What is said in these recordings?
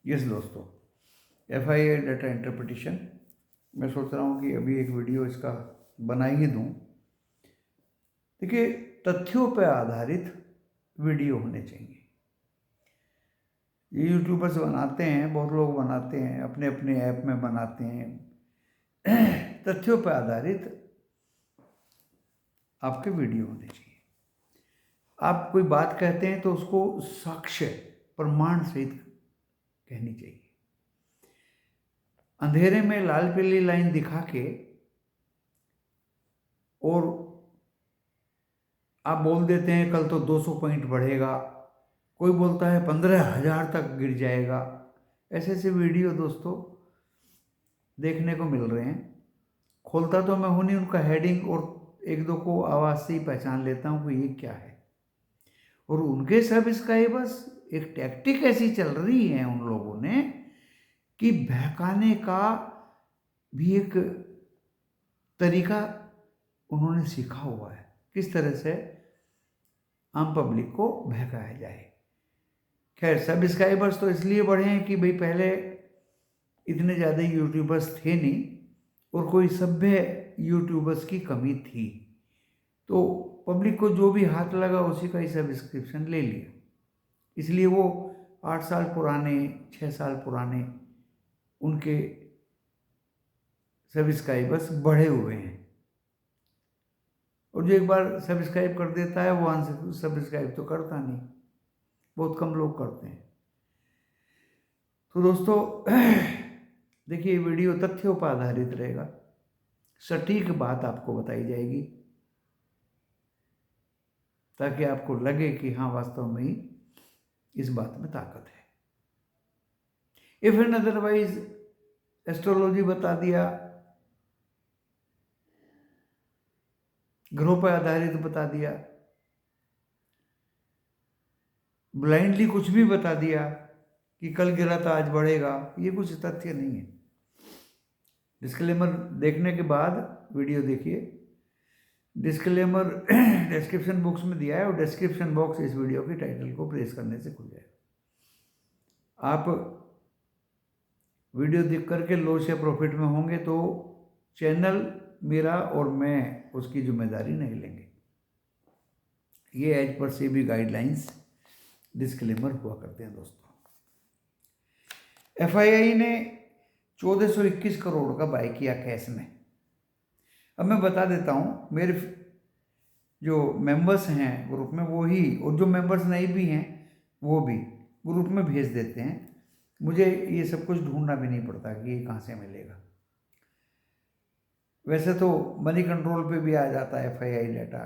Yes दोस्तों, FIA data interpretation मैं सोच रहा हूँ कि अभी एक वीडियो इसका बना ही दूँ। देखिए, तथ्यों पर आधारित वीडियो होने चाहिए। ये यूट्यूबर्स बनाते हैं, बहुत लोग बनाते हैं, अपने अपने ऐप में बनाते हैं। तथ्यों पर आधारित आपके वीडियो होने चाहिए। आप कोई बात कहते हैं तो उसको साक्ष्य प्रमाण सहित कहनी चाहिए। अंधेरे में लाल पीली लाइन दिखा के और आप बोल देते हैं कल तो 200 पॉइंट बढ़ेगा, कोई बोलता है 15,000 तक गिर जाएगा। ऐसे ऐसे वीडियो दोस्तों देखने को मिल रहे हैं। खोलता तो मैं हूँ नहीं, उनका हेडिंग और एक दो को आवाज़ से ही पहचान लेता हूँ कि ये क्या है। और उनके सब्सक्राइबर्स एक टैक्टिक ऐसी चल रही है उन लोगों ने कि बहकाने का भी एक तरीका उन्होंने सीखा हुआ है, किस तरह से आम पब्लिक को बहकाया जाए। खैर, सब्सक्राइबर्स तो इसलिए बढ़े हैं कि भाई पहले इतने ज़्यादा यूट्यूबर्स थे नहीं और कोई सभ्य यूट्यूबर्स की कमी थी, तो पब्लिक को जो भी हाथ लगा उसी का ही सब्सक्रिप्शन ले लिया। इसलिए वो 8 साल पुराने, 6 साल पुराने उनके सब्सक्राइबर्स बढ़े हुए हैं। और जो एक बार सब्सक्राइब कर देता है वो अनसब्सक्राइब तो करता नहीं, बहुत कम लोग करते हैं। तो दोस्तों देखिए, वीडियो तथ्यों पर आधारित रहेगा, सटीक बात आपको बताई जाएगी ताकि आपको लगे कि हाँ, वास्तव में ही इस बात में ताकत है। इफ एंड अदरवाइज एस्ट्रोलॉजी बता दिया, ग्रहों पर आधारित बता दिया, ब्लाइंडली कुछ भी बता दिया कि कल गिरा था आज बढ़ेगा, ये कुछ तथ्य नहीं है। डिस्क्लेमर देखने के बाद वीडियो देखिए। डिस्क्लेमर डिस्क्रिप्शन बॉक्स में दिया है और डिस्क्रिप्शन बॉक्स इस वीडियो की टाइटल को प्रेस करने से खुल जाएगा। आप वीडियो देख करके लॉस या प्रॉफिट में होंगे तो चैनल मेरा और मैं उसकी जिम्मेदारी नहीं लेंगे। ये एज पर से भी गाइडलाइंस डिस्क्लेमर हुआ करते हैं दोस्तों। FII ने 1421 करोड़ का बाय किया कैश में। अब मैं बता देता हूँ, मेरे जो मेंबर्स हैं ग्रुप में वो ही, और जो मेंबर्स नहीं भी हैं वो भी ग्रुप में भेज देते हैं। मुझे ये सब कुछ ढूंढना भी नहीं पड़ता कि ये कहाँ से मिलेगा। वैसे तो मनी कंट्रोल पे भी आ जाता है FII डाटा,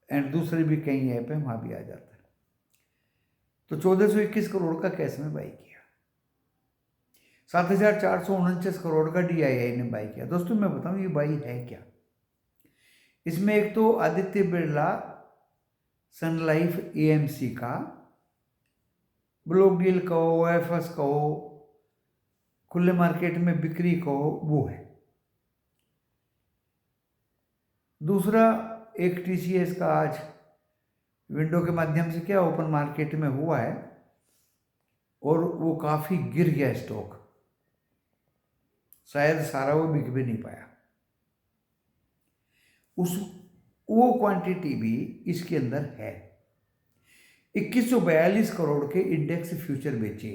एंड दूसरे भी कई ऐप है वहाँ भी आ जाता है। तो 1421 करोड़ का कैश में बाई किया, 7,449 करोड़ का DII ने बाई किया। दोस्तों मैं बताऊँ ये बाई है क्या। इसमें एक तो आदित्य बिरला सन लाइफ AMC का ब्लॉक डील कहो, OFS कहो, खुले मार्केट में बिक्री कहो, वो है। दूसरा एक TCS का आज विंडो के माध्यम से क्या ओपन मार्केट में हुआ है और वो काफ़ी गिर गया स्टॉक, शायद सारा वो बिक भी नहीं पाया। वो क्वांटिटी भी इसके अंदर है। 2142 करोड़ के इंडेक्स फ्यूचर बेचे,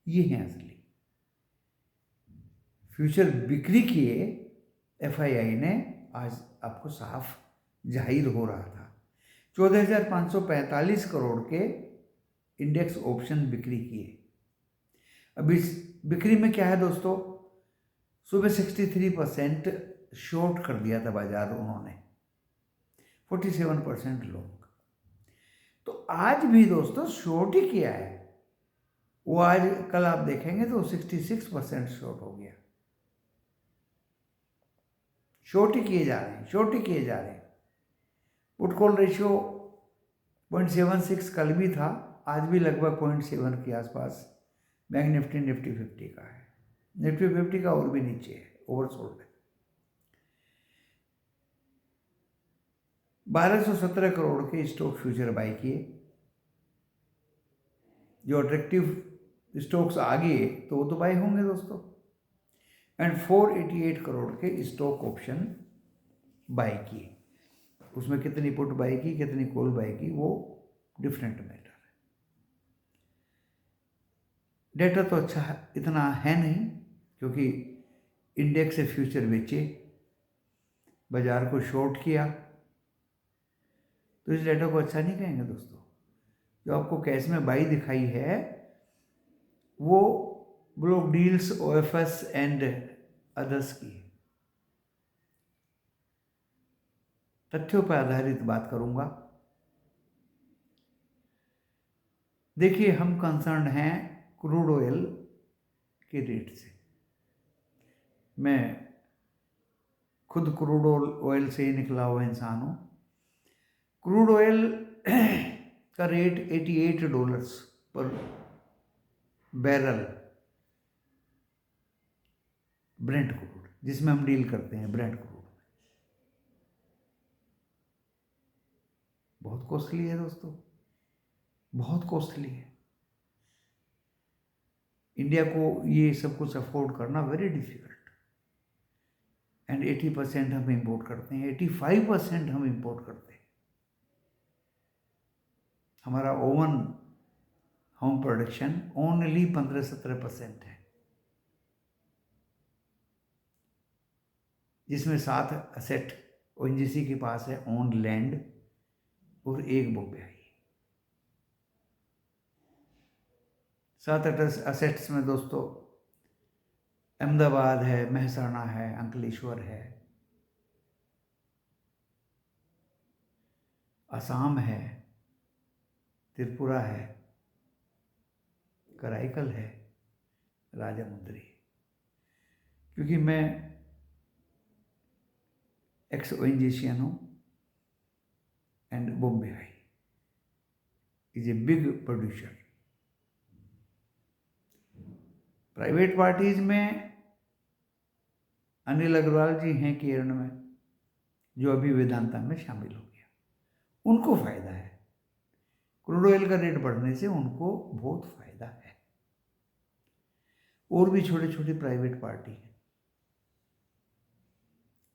ये हैं असली फ्यूचर बिक्री किए FII ने, आज आपको साफ जाहिर हो रहा था। 14,545 करोड़ के इंडेक्स ऑप्शन बिक्री किए। अब इस बिक्री में क्या है दोस्तों, सुबह 63% शॉर्ट कर दिया था बाजार उन्होंने, 47% लॉन्ग। तो आज भी दोस्तों शॉर्ट ही किया है वो। आज कल आप देखेंगे तो 66% शॉर्ट हो गया। शॉर्ट ही किए जा रहे हैं, शॉर्ट ही किए जा रहे हैं। पुट कॉल रेशियो 0.76 कल भी था, आज भी लगभग 0.7 के आसपास। बैंक निफ्टी 50 का है, निफ्टी 50 का और भी नीचे है, ओवरसोल्ड है। 1217 करोड़ के स्टॉक फ्यूचर बाई किए। जो अट्रैक्टिव स्टॉक्स आ गए तो वो तो बाई होंगे दोस्तों। एंड 488 करोड़ के स्टॉक ऑप्शन बाई किए। उसमें कितनी पुट बाई की, कितनी कॉल बाई की, वो डिफरेंट मैटर है। डेटा तो अच्छा है, इतना है नहीं, क्योंकि इंडेक्स से फ्यूचर बेचे, बाजार को शॉर्ट किया, तो इस डेटा को अच्छा नहीं कहेंगे दोस्तों। जो आपको कैश में बाई दिखाई है वो block deals, OFS and others की। तथ्यों पर आधारित बात करूंगा। देखिए, हम कंसर्न हैं क्रूड ऑयल के रेट से। मैं खुद क्रूड ऑयल से ही निकला हुआ इंसान हूं। क्रूड ऑयल का रेट $88 पर बैरल, ब्रेंट क्रूड जिसमें हम डील करते हैं, ब्रेंट क्रूड बहुत कॉस्टली है दोस्तों, बहुत कॉस्टली है। इंडिया को ये सब कुछ अफोर्ड करना वेरी डिफिकल्ट। एंड 80% हम इंपोर्ट करते हैं, 85% हम इंपोर्ट करते हैं। हमारा ओवन होम प्रोडक्शन ओनली 15-17% है, जिसमें 7 असेट ओएनजीसी के पास है, ओन लैंड, और 1 बॉम्बे आई। 7 असेट्स में दोस्तों अहमदाबाद है, महसाणा है, अंकलेश्वर है, असम है, त्रिपुरा है, कराईकल है, राजामुंद्री। क्योंकि मैं एक्स ओएनजीसियन हूँ, and Bombay I is a big producer. Private parties में अनिल अग्रवाल जी हैं केरल में, जो अभी वेदांता में शामिल हो गया, उनको फायदा है। क्रूड ऑयल का रेट बढ़ने से उनको बहुत फायदा है। और भी छोटे छोटे प्राइवेट पार्टी हैं,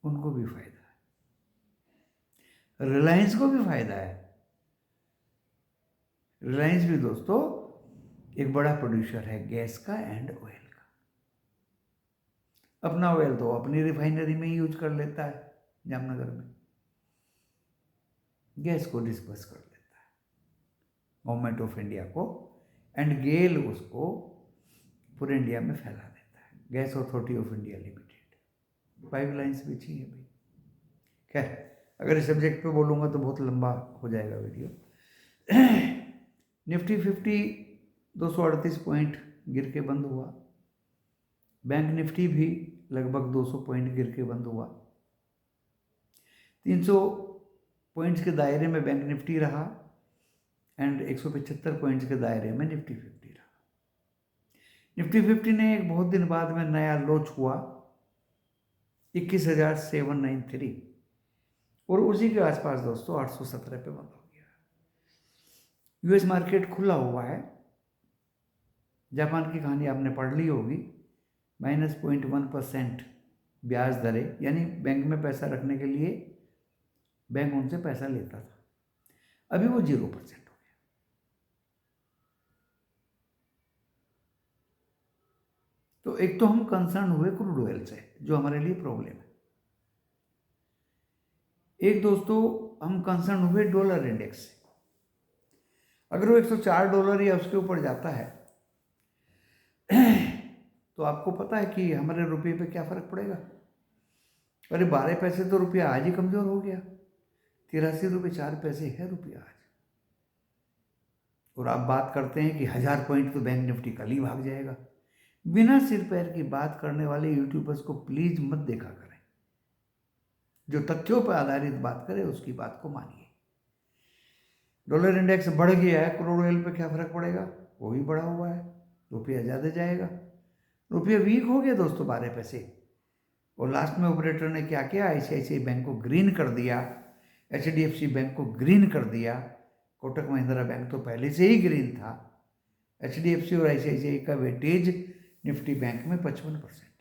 उनको भी फायदा है। रिलायंस को भी फायदा है। रिलायंस भी दोस्तों एक बड़ा प्रोड्यूसर है गैस का एंड ऑयल का। अपना ऑयल तो अपनी रिफाइनरी में ही यूज कर लेता है, जामनगर में गैस को डिस्पर्स कर देता है गवर्नमेंट ऑफ इंडिया को, एंड गेल उसको पूरे इंडिया में फैला देता है। Gas authority of India limited, pipelines बिछी है भाई। खैर, अगर इस सब्जेक्ट पे बोलूँगा तो बहुत लंबा हो जाएगा वीडियो। निफ्टी 50 238 पॉइंट गिर के बंद हुआ। बैंक निफ्टी भी लगभग 200 पॉइंट गिर के बंद हुआ। 300 पॉइंट्स के दायरे में बैंक निफ्टी रहा, एंड 175 पॉइंट्स के दायरे में निफ्टी 50 रहा। निफ्टी 50 ने एक बहुत दिन बाद में नया लो छुआ 21,793, और उसी के आसपास दोस्तों 817 पे बंद हो गया। यूएस मार्केट खुला हुआ है। जापान की कहानी आपने पढ़ ली होगी, -0.1% ब्याज दरें, यानी बैंक में पैसा रखने के लिए बैंक उनसे पैसा लेता था, अभी वो 0% हो गया। तो एक तो हम कंसर्न हुए क्रूड ऑयल से, जो हमारे लिए प्रॉब्लम है। एक दोस्तों हम कंसर्न हुए डॉलर इंडेक्स से। अगर वो $104 या उसके ऊपर जाता है तो आपको पता है कि हमारे रुपये पे क्या फर्क पड़ेगा। अरे 12 पैसे तो रुपया आज ही कमजोर हो गया, 83 रुपये 4 पैसे है रुपया आज। और आप बात करते हैं कि 1000 पॉइंट तो बैंक निफ्टी कल ही भाग जाएगा। बिना सिर पैर की बात करने वाले यूट्यूबर्स को प्लीज मत देखा करें। जो तथ्यों पर आधारित बात करे उसकी बात को मानिए। डॉलर इंडेक्स बढ़ गया है, क्रूड ऑयल पे क्या फर्क पड़ेगा, वो भी बढ़ा हुआ है, रुपया ज़्यादा जाएगा। रुपया वीक हो गया दोस्तों 12 पैसे, और लास्ट में ऑपरेटर ने क्या किया, ICICI बैंक को ग्रीन कर दिया, HDFC बैंक को ग्रीन कर दिया। कोटक महिंद्रा बैंक तो पहले से ही ग्रीन था। HDFC और ICICI का वेटेज निफ्टी बैंक में 55%।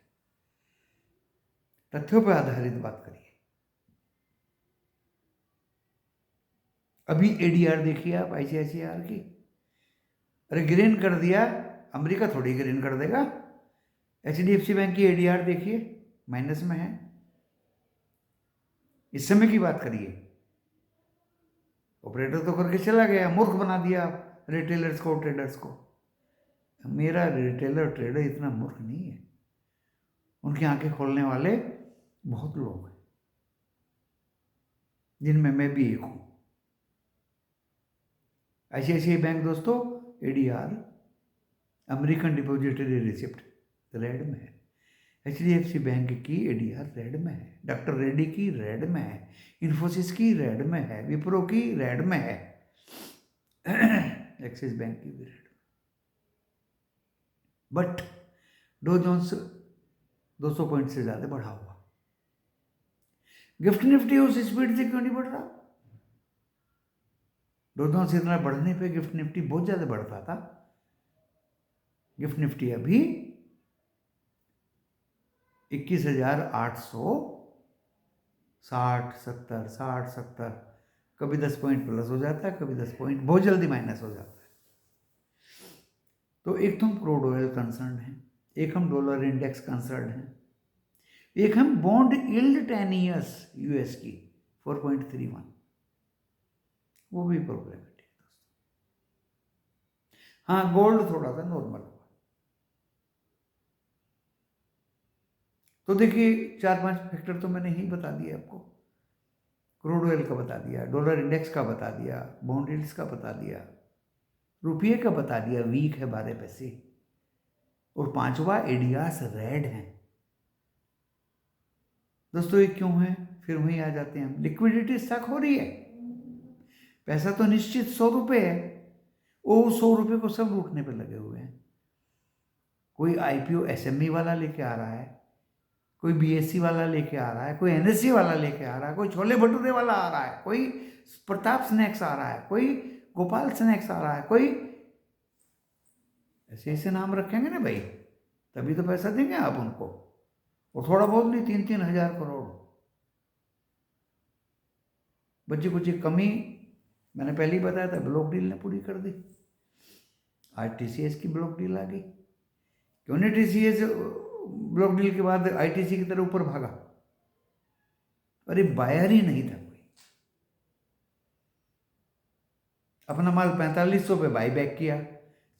तथ्यों पर आधारित बात करिए। अभी ADR देखिए आप ICICI की, अरे ग्रीन कर दिया, अमेरिका थोड़ी ग्रीन कर देगा। HDFC बैंक की ADR देखिए माइनस में है। इस समय की बात करिए, ऑपरेटर तो करके चला गया, मूर्ख बना दिया आप रिटेलर्स को, ट्रेडर्स को। मेरा रिटेलर ट्रेडर इतना मूर्ख नहीं है, उनकी आंखें खोलने वाले बहुत लोग हैं, जिनमें मैं भी एक हूं। ICICI बैंक दोस्तों ADR American depository receipt red में है। HDFC बैंक की ADR रेड में है, डॉक्टर रेड्डी की रेड में है, इन्फोसिस की रेड में है, विप्रो की रेड में है, एक्सिस बैंक की भी रेड में। बट डो जोन्स 200 पॉइंट से ज्यादा बढ़ा हुआ। गिफ्ट निफ्टी उस स्पीड से क्यों नहीं बढ़ रहा? डो जोन्स इतना बढ़ने पे गिफ्ट निफ्टी बहुत ज्यादा बढ़ता था। गिफ्ट निफ्टी अभी 21,860-70 कभी 10 पॉइंट प्लस हो जाता है, कभी 10 पॉइंट बहुत जल्दी माइनस हो जाता है। तो एक तो हम क्रूड ऑयल कंसर्न है, एक हम डॉलर इंडेक्स कंसर्न है, एक हम बॉन्ड यील्ड 10 ईयर्स US की 4.31, वो भी प्रॉब्लमेटिक है दोस्तों। हाँ, गोल्ड थोड़ा सा नॉर्मल हुआ। तो देखिए 4-5 फैक्टर तो मैंने ही बता दिए आपको। क्रूड ऑयल का बता दिया, डॉलर इंडेक्स का बता दिया, बॉन्ड यील्ड्स का बता दिया, रुपये का बता दिया वीक है 12 पैसे, और 5वां ADRs रेड है। दोस्तों ये क्यों है? फिर वहीं आ जाते हैं हम, लिक्विडिटी स्टक हो रही है। पैसा तो निश्चित 100 रुपये है, वो 100 रुपये को सब लूटने पे लगे हुए हैं। कोई IPO SME वाला लेके आ रहा है, कोई BSE वाला लेके आ रहा है, कोई NSE वाला लेके आ रहा है, कोई छोले भटूरे वाला आ रहा है, कोई प्रताप स्नैक्स आ रहा है, कोई गोपाल स्नैक्स आ रहा है, कोई ऐसे ऐसे नाम रखेंगे ना भाई, तभी तो पैसा देंगे आप उनको। और थोड़ा बहुत नहीं, 3-3 हजार करोड़। बच्ची कुछ कमी मैंने पहले ही बताया था, ब्लॉक डील ने पूरी कर दी। आज TCS की ब्लॉक डील आ गई। क्यों नहीं TCS ब्लॉक डील के बाद ITC की तरह ऊपर भागा? अरे बायर ही नहीं था कोई। अपना माल 4500 पे बाई बैक किया,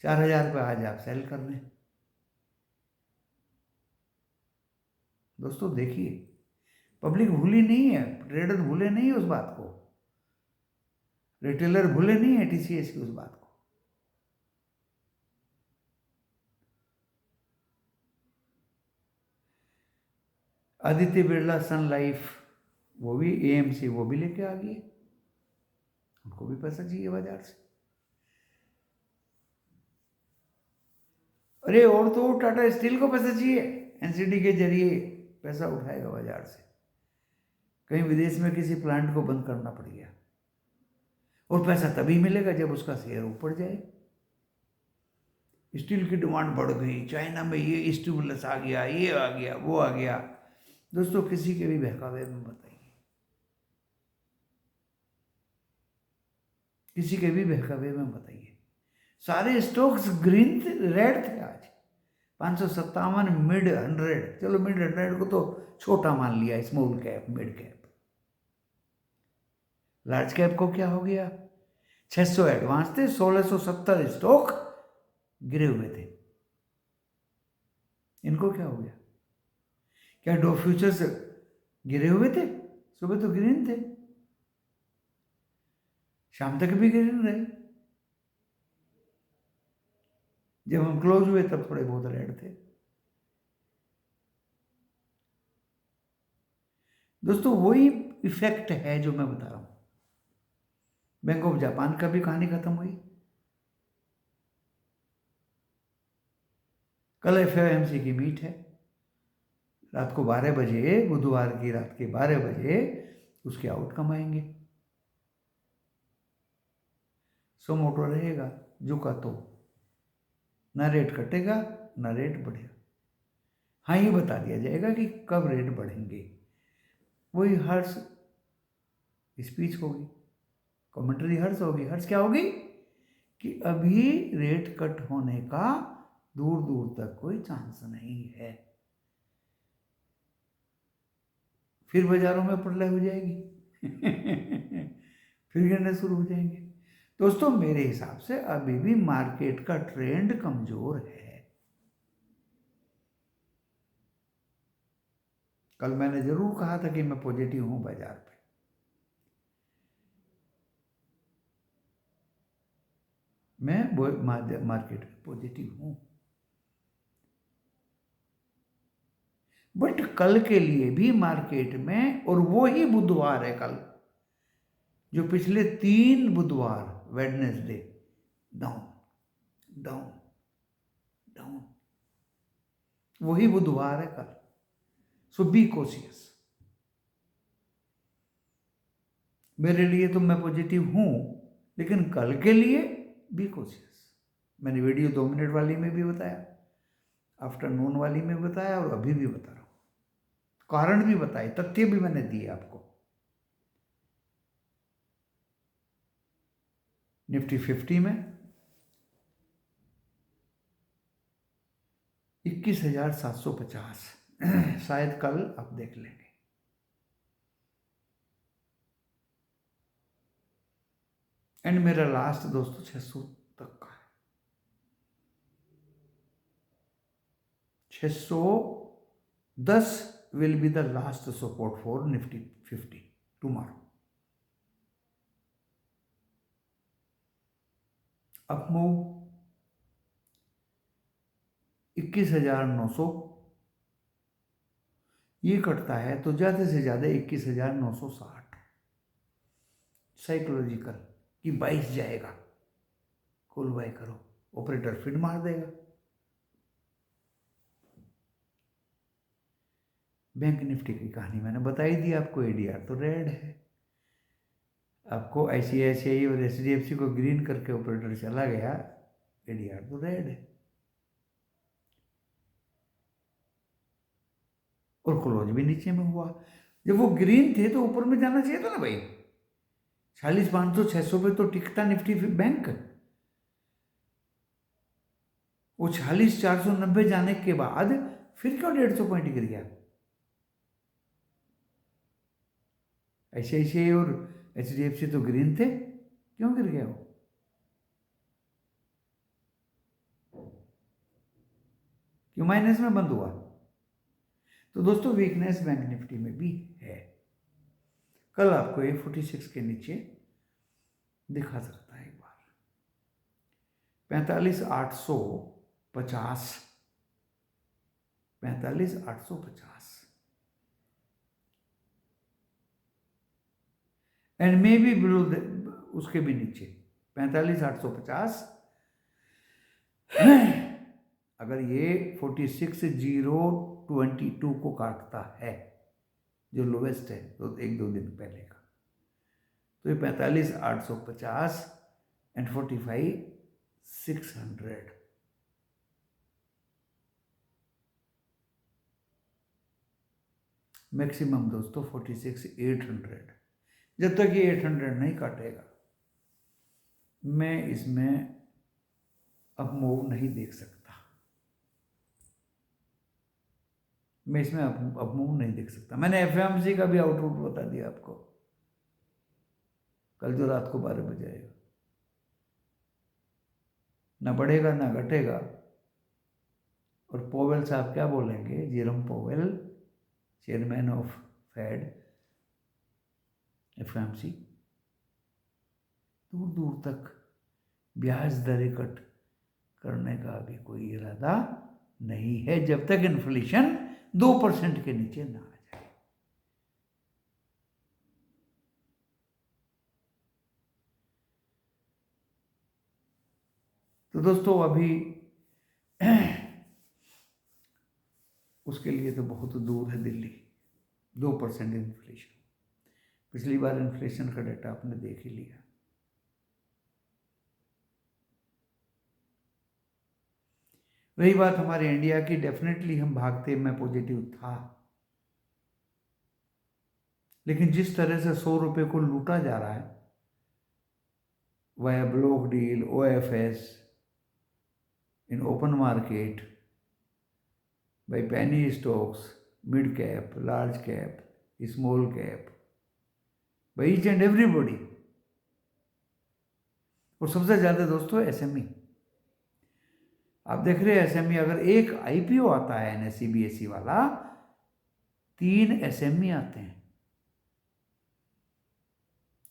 4000 पे आज आप सेल कर रहे हैं। दोस्तों देखिए, पब्लिक भूली नहीं है, ट्रेडर भूले नहीं है उस बात को, रिटेलर भूले नहीं है TCS की उस बात को। आदित्य बिरला, सन लाइफ, वो भी AMC, वो भी लेके आ गई, उनको भी पैसा चाहिए बाजार से। अरे और तो टाटा स्टील को पैसा चाहिए, NCD के जरिए पैसा उठाएगा बाजार से। कहीं विदेश में किसी प्लांट को बंद करना पड़ गया, और पैसा तभी मिलेगा जब उसका शेयर ऊपर जाए। स्टील की डिमांड बढ़ गई, चाइना में ये स्टिमुलस आ गया, ये आ गया, वो आ गया। दोस्तों किसी के भी बहकावे में बताइए, किसी के भी बहकावे में बताइए, सारे स्टॉक्स ग्रीन थे, रेड थे आज। 557 मिड 100, चलो मिड 100 को तो छोटा मान लिया, small cap, mid cap. Large cap को क्या हो गया? 600 एडवांस थे, 1670 स्टॉक गिरे हुए थे। इनको क्या हो गया? क्या डो फ्यूचर्स गिरे हुए थे? सुबह तो ग्रीन थे, शाम तक भी ग्रीन रहे, जब हम क्लोज हुए तब थोड़े बहुत रेड थे। दोस्तों वही इफेक्ट है जो मैं बता रहा हूं। बैंक ऑफ जापान का भी कहानी खत्म हुई। कल FOMC की मीट है, रात को 12 बजे, बुधवार की रात के 12 बजे उसके आउटकम आएंगे। सुमोटो रहेगा, झुका तो ना रेट कटेगा ना रेट बढ़ेगा। हाँ, ये बता दिया जाएगा कि कब रेट बढ़ेंगे। वही हर्ष स्पीच होगी, कमेंट्री हर्ष होगी। हर्ष क्या होगी कि अभी रेट कट होने का दूर दूर तक कोई चांस नहीं है। फिर बाजारों में प्रलय हो जाएगी फिर गिरने शुरू हो जाएंगे। दोस्तों, मेरे हिसाब से अभी भी मार्केट का ट्रेंड कमजोर है। कल मैंने जरूर कहा था कि मैं पॉजिटिव हूं बाजार पे। मैं मार्केट में पॉजिटिव हूं, बट कल के लिए भी मार्केट में, और वो ही बुधवार है कल, जो पिछले 3 बुधवार वेडनेसडे डाउन डाउन डाउन, वही बुधवार है कल। सो बी कॉशियस। मेरे लिए तो मैं पॉजिटिव हूं, लेकिन कल के लिए बी कॉशियस। मैंने वीडियो 2 मिनट वाली में भी बताया, आफ्टरनून वाली में बताया, और अभी भी बता रहा हूं। कारण भी बताए, तथ्य भी मैंने दिए आपको। निफ्टी 50 में 21,750 शायद कल आप देख लेंगे। एंड मेरा लास्ट दोस्तों 600 तक का है। 610 will be the last support for Nifty 50 tomorrow. Up move 21,900, ये कटता है तो ज़्यादा से ज़्यादा 21,960 साइकोलॉजिकल कि 22 जाएगा, कॉल बाय करो। ऑपरेटर फिर मार देगा। बैंक निफ्टी की कहानी मैंने बताई दी आपको। एडीआर तो रेड है, आपको आईसीआईसीआई और एचडीएफसी को ग्रीन करके ऑपरेटर चला गया, एडीआर तो रेड है। और क्लोज भी नीचे में हुआ। जब वो ग्रीन थे तो ऊपर में जाना चाहिए था ना भाई। 46,500 600 पे तो टिकता निफ्टी बैंक। वो 46,490 जाने के बाद फिर क्यों 150 पॉइंट गिर गया? ऐसे और एचडीएफसी तो ग्रीन थे, क्यों गिर गया वो? क्यों माइनस में बंद हुआ? तो दोस्तों, वीकनेस बैंक निफ्टी में भी है। कल आपको ये 46 के नीचे दिखा सकता है एक बार। 45,850 45,850 एंड मे बी बिलो, उसके भी नीचे 45,850। अगर ये 46,022 को काटता है, जो लोवेस्ट है तो 1-2 दिन पहले का, तो ये 45,850 एंड 45,600 मैक्सिमम दोस्तों 46,800। जब तक ये 800 नहीं काटेगा, मैं इसमें अप मूव नहीं देख सकता। मैं इसमें अप मूव नहीं देख सकता। मैंने एफएमसी का भी आउटपुट बता दिया आपको, कल जो रात को 12 बजे आएगा। ना बढ़ेगा ना घटेगा। और पोवेल साहब क्या बोलेंगे, Jerome Powell, chairman of Fed FMC, दूर दूर तक ब्याज दरें कट करने का अभी कोई इरादा नहीं है, जब तक इन्फ्लेशन 2% के नीचे ना आ जाए। तो दोस्तों, अभी उसके लिए तो बहुत दूर है दिल्ली। 2% इन्फ्लेशन, पिछली बार इन्फ्लेशन का डाटा आपने देख ही लिया। रही बात हमारे इंडिया की, डेफिनेटली हम भागते, मैं पॉजिटिव था, लेकिन जिस तरह से 100 रुपये को लूटा जा रहा है via block deal, OFS, in open market, by penny stocks, mid cap, large cap, small cap, by each and everybody, और सबसे ज़्यादा दोस्तों SME। आप देख रहे हैं SME, अगर एक IPO आता है NSE BSE वाला, 3 SME आते हैं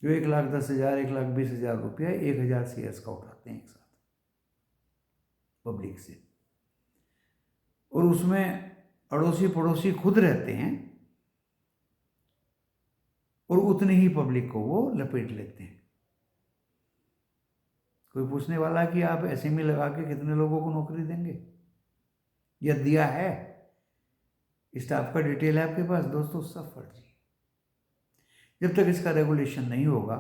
जो 1,10,000, 1,20,000 रुपया, 1,000 शेयर्स का उठाते हैं एक साथ पब्लिक से, और उसमें अड़ोसी पड़ोसी खुद रहते हैं और उतनी ही पब्लिक को वो लपेट लेते हैं। कोई पूछने वाला कि आप SME लगा के कितने लोगों को नौकरी देंगे या दिया है, स्टाफ का डिटेल है आपके पास दोस्तों, सब फर्जी। जब तक इसका रेगुलेशन नहीं होगा,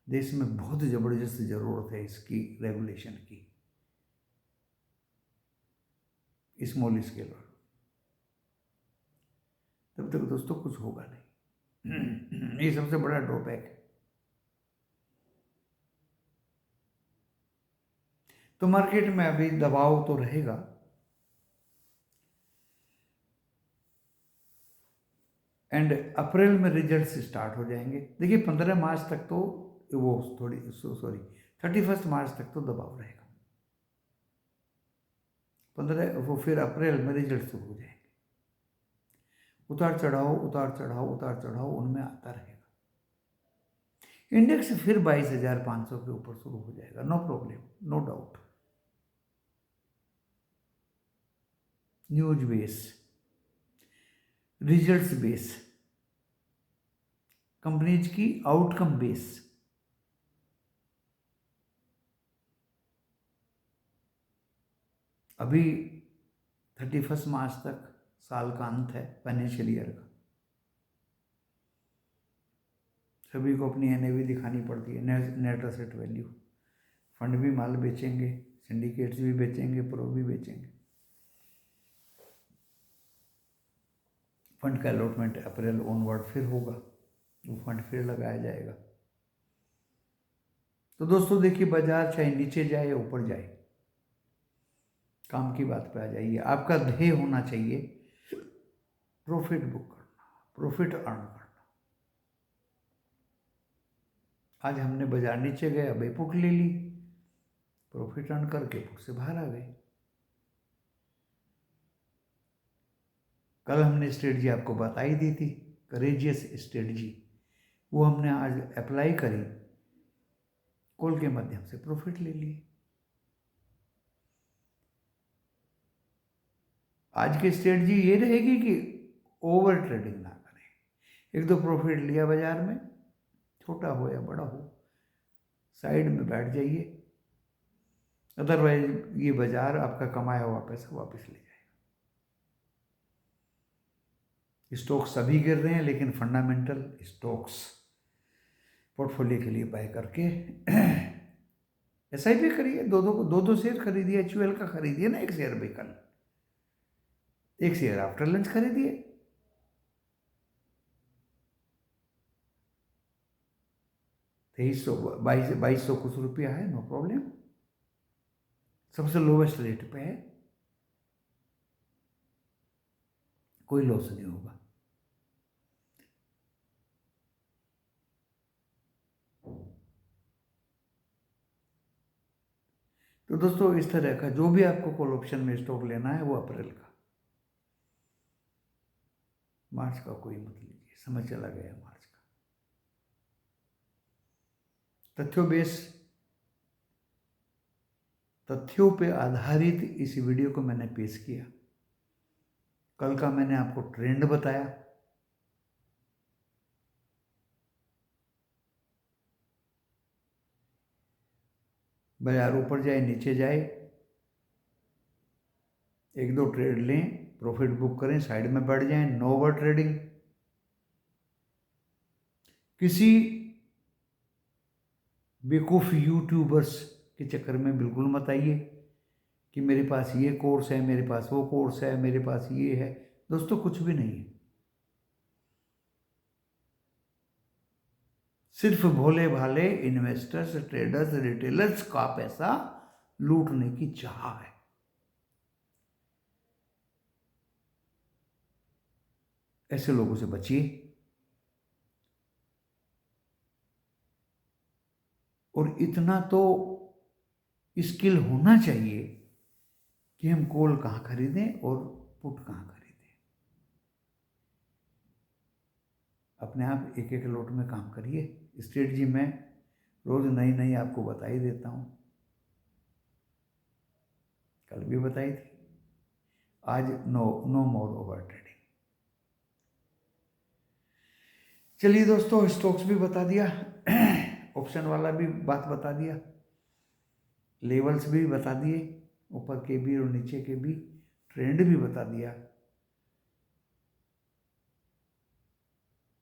देश में बहुत ज़बरदस्त ज़रूरत है इसकी रेगुलेशन की, स्मॉल स्केल पर, तब तक दोस्तों कुछ होगा नहीं। ये सबसे बड़ा ड्रॉबैक है। तो मार्केट में अभी दबाव तो रहेगा, एंड अप्रैल में रिजल्ट्स स्टार्ट हो जाएंगे। देखिए 15 मार्च तक तो वो थोड़ी 31 मार्च तक तो दबाव रहेगा, 15 वो फिर अप्रैल में रिजल्ट शुरू हो जाएंगे। उतार चढ़ाव उतार चढ़ाव उतार चढ़ाव उनमें आता रहेगा। इंडेक्स फिर 22,500 के ऊपर शुरू हो जाएगा, no problem, no doubt. News base, results base, companies की आउटकम बेस, अभी 31 मार्च तक साल का अंत है फाइनेंशियल ईयर का, सभी को अपनी NAV दिखानी पड़ती है, नेट एसेट वैल्यू। फंड भी माल बेचेंगे, सिंडिकेट्स भी बेचेंगे, प्रो भी बेचेंगे। फंड का अलॉटमेंट अप्रैल ऑनवर्ड फिर होगा, वो फंड फिर लगाया जाएगा। तो दोस्तों देखिए, बाजार चाहे नीचे जाए या ऊपर जाए, काम की बात पे आ जाइए। आपका ध्येय होना चाहिए प्रॉफिट बुक करना, प्रॉफिट अर्न करना। आज हमने बाजार नीचे गया, भाई पुट ले ली, प्रॉफिट अर्न करके पुट से बाहर आ गए। कल हमने स्ट्रेटजी आपको बताई दी थी, करेजियस स्ट्रेटजी, वो हमने आज अप्लाई करी, कॉल के माध्यम से प्रॉफिट ले लिए। आज की स्ट्रेटजी ये रहेगी कि ओवर ट्रेडिंग ना करें। एक दो प्रॉफिट लिया बाजार में, छोटा हो या बड़ा हो, साइड में बैठ जाइए, अदरवाइज ये बाजार आपका कमाया हुआ पैसा वापस ले जाएगा। स्टॉक्स सभी गिर रहे हैं, लेकिन फंडामेंटल स्टॉक्स पोर्टफोलियो के लिए बाय करके SIP करिए, दो शेयर खरीदिए, HUL का खरीदिए ना, एक शेयर भी कल, एक शेयर आफ्टर लंच खरीदिए। 2200 कुछ रुपया है, नो प्रॉब्लम, सबसे लोवेस्ट रेट पे है, कोई लॉस नहीं होगा। तो दोस्तों इस तरह का जो भी आपको कॉल ऑप्शन में स्टॉक लेना है, वो अप्रैल का, मार्च का कोई मत लीजिए, समय चला गया मार्च का। तथ्यों पे आधारित इस वीडियो को मैंने पेश किया। कल का मैंने आपको ट्रेंड बताया, बाजार ऊपर जाए नीचे जाए, एक दो ट्रेड लें, प्रॉफिट बुक करें, साइड में बैठ जाएं, नो ओवर ट्रेडिंग। किसी बेवकूफ़ यूट्यूबर्स के चक्कर में बिल्कुल मत आइए कि मेरे पास ये कोर्स है, मेरे पास वो कोर्स है, मेरे पास ये है। दोस्तों कुछ भी नहीं है। सिर्फ भोले भाले इन्वेस्टर्स, ट्रेडर्स, रिटेलर्स का पैसा लूटने की चाह है। ऐसे लोगों से बचिए। और इतना तो स्किल होना चाहिए कि हम कॉल कहाँ खरीदें और पुट कहाँ खरीदें। अपने आप एक एक लोट में काम करिए। स्ट्रेटजी मैं रोज नई नई आपको बता ही देता हूँ। कल भी बताई थी। आज नो मोर ओवर ट्रेडिंग। चलिए दोस्तों, स्टॉक्स भी बता दिया, ऑप्शन वाला भी बात बता दिया, लेवल्स भी बता दिए, ऊपर के भी और नीचे के भी, ट्रेंड भी बता दिया।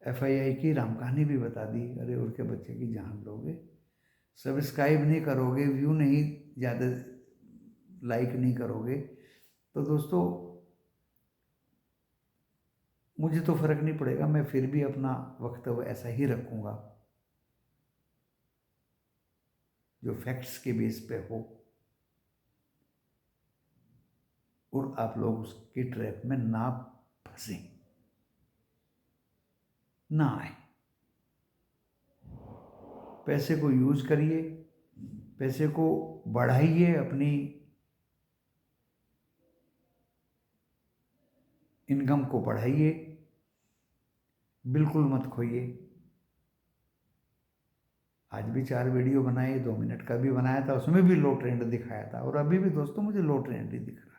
FII की राम कहानी भी बता दी। अरे उसके बच्चे की जान लोगे। सब्सक्राइब नहीं करोगे, व्यू नहीं ज़्यादा लाइक नहीं करोगे, तो दोस्तों मुझे तो फर्क नहीं पड़ेगा। मैं फिर भी अपना वक्तव्य ऐसा ही रखूंगा जो फैक्ट्स के बेस पे हो, और आप लोग उसके ट्रैप में ना फंसे, ना आए। पैसे को यूज करिए, पैसे को बढ़ाइए, अपनी इनकम को बढ़ाइए, बिल्कुल मत खोइए। आज भी 4 वीडियो बनाए, 2 मिनट का भी बनाया था, उसमें भी लो ट्रेंड दिखाया था, और अभी भी दोस्तों मुझे लो ट्रेंड ही दिख रहा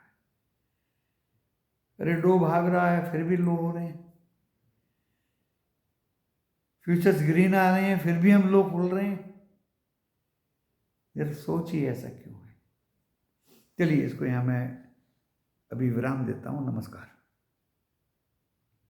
है। रेडो भाग रहा है फिर भी लो हो रहे हैं, फ्यूचर्स ग्रीन आ रहे हैं फिर भी हम लो खोल रहे हैं। जरा सोचिए ऐसा क्यों है। चलिए इसको यहाँ मैं अभी विराम देता हूँ। नमस्कार।